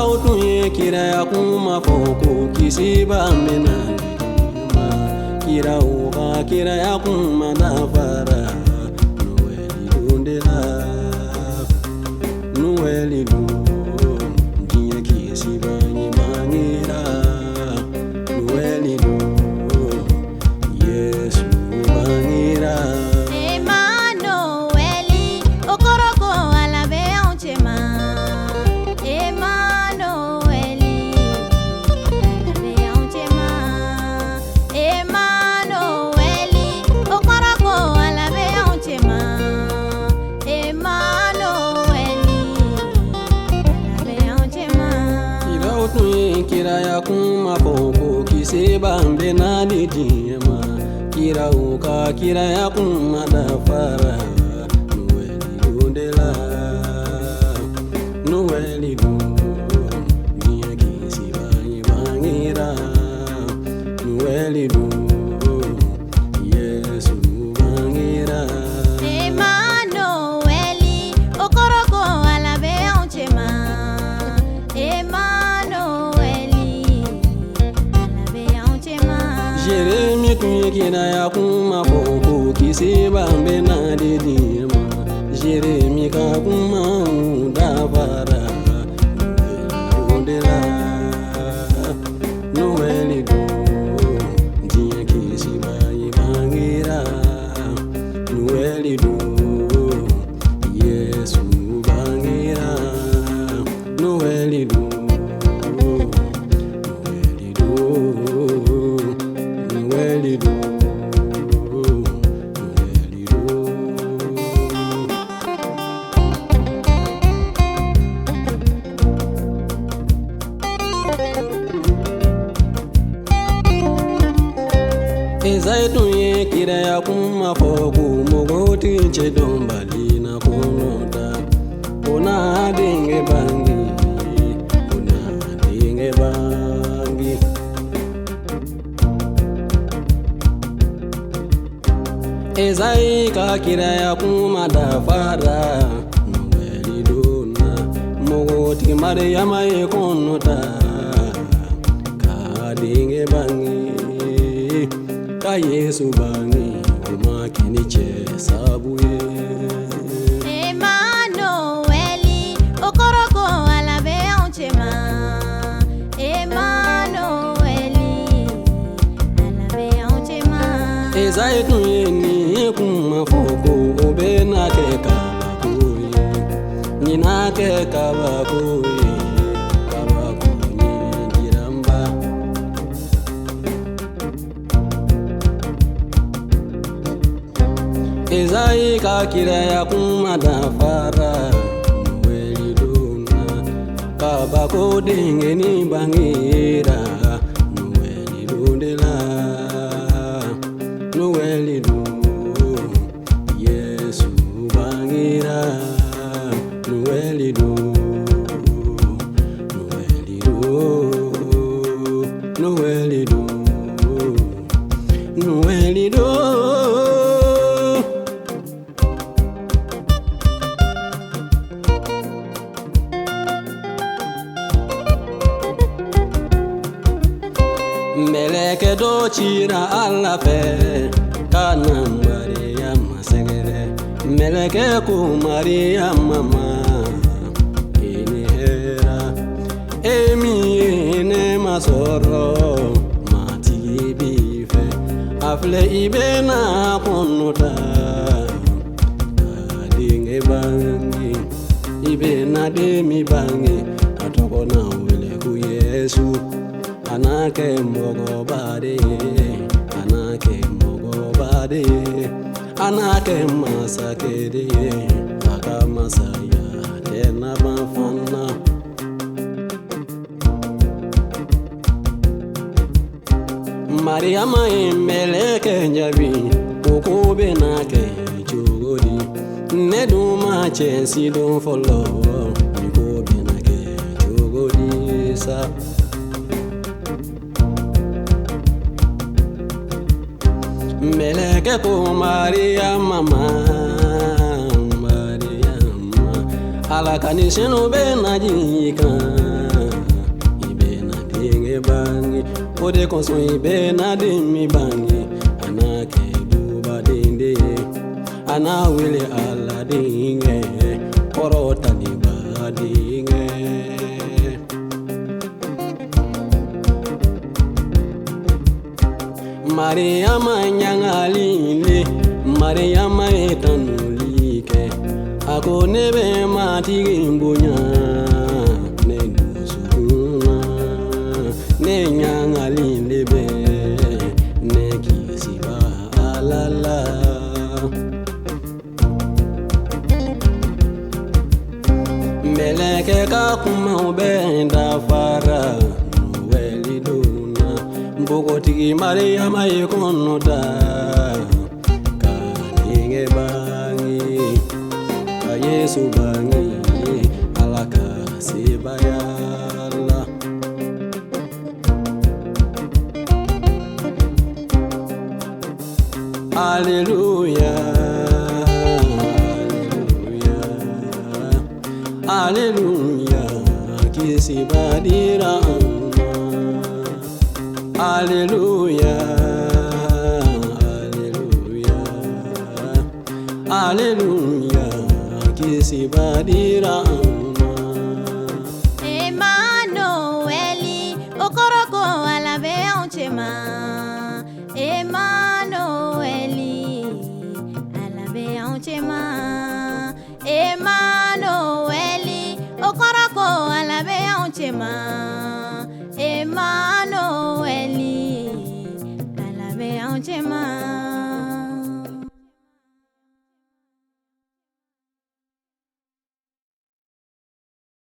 Kirautun ye kira ya kuma foko kisiba menandi ma kirauka kira ya kuma dafara nueli dundela nueli du jinya kisiba ni mangira nueli du Yesu mangira Kira ya kuma foko kiseba mbena didiyama kira uka kira ya kuma dafara nueli dundela nueli du niya kisiba ibangira nueli du Yesu bangira Emmanueli okoroko alabe onchema Jeremi tunye kira ya kuma foko kisiba mbena didiyama Jeremi ka kuma udavara Nueli dundela Nueli du Ndiye kisiba ibangira Nueli du Yesu bangira Nueli du Zaitun ye kira ya kuma foku mogoti che dombali na kunota ona dinge bangi Ezai ka kira ya kuma dafara nueli dona mogoti Mariama ye kunota ka dinge bangi ka Yesu bangi kuma kiniche sabuye Emmanueli okoroko alabe onchema Emmanueli alabe onchema Zaitun ye ni kuma foko obena ke kabakoye nina ke kabakoye kabakoye jiramba Ezai ka kira ya kuma dafara nueli dona kabako dinge ni bangira nueli dundela nueli du Yesu bangira nueli du nueli du nueli du nueli du Meleke do chira alla fe kana Mariama segere meleke ku Mariama mama ini hera emi ene masoro mati bife afle ibena konuta adinge bangi ibena demi bangi atoko na wele ku Yesu Anake mogo bade, anake mogo bade, anake masakede, aka masaya tena bafana. Mariama imeleke njabi, kukobe nake chugodi, neduma chensi don follow, kukobe nake chugodi sa. Meleke ko Mariama Mariama ala kaniseno be najika de kosɔn I bɛɛ na den min bange a n'a kɛ dubaden de ye a n'a wele Ala denkɛ kɔrɔ tali badenkɛ. Mariyama ɲagalile Mariyama ye tanuli kɛ a ko ne bɛ matigi bonya ne dusukun ne ɲagalile bɛ ne kisiba Ala la. Mɛlɛkɛ ka kumaw bɛ dafara Noël donna npogotigi Mariyama ye kɔnɔ da ka denkɛ bange ka Yesu bange Ala ka sebaya la. Alleluia, Alleluia, kisi badira ama. Alleluia, Alleluia, Alleluia, kisi badira ama.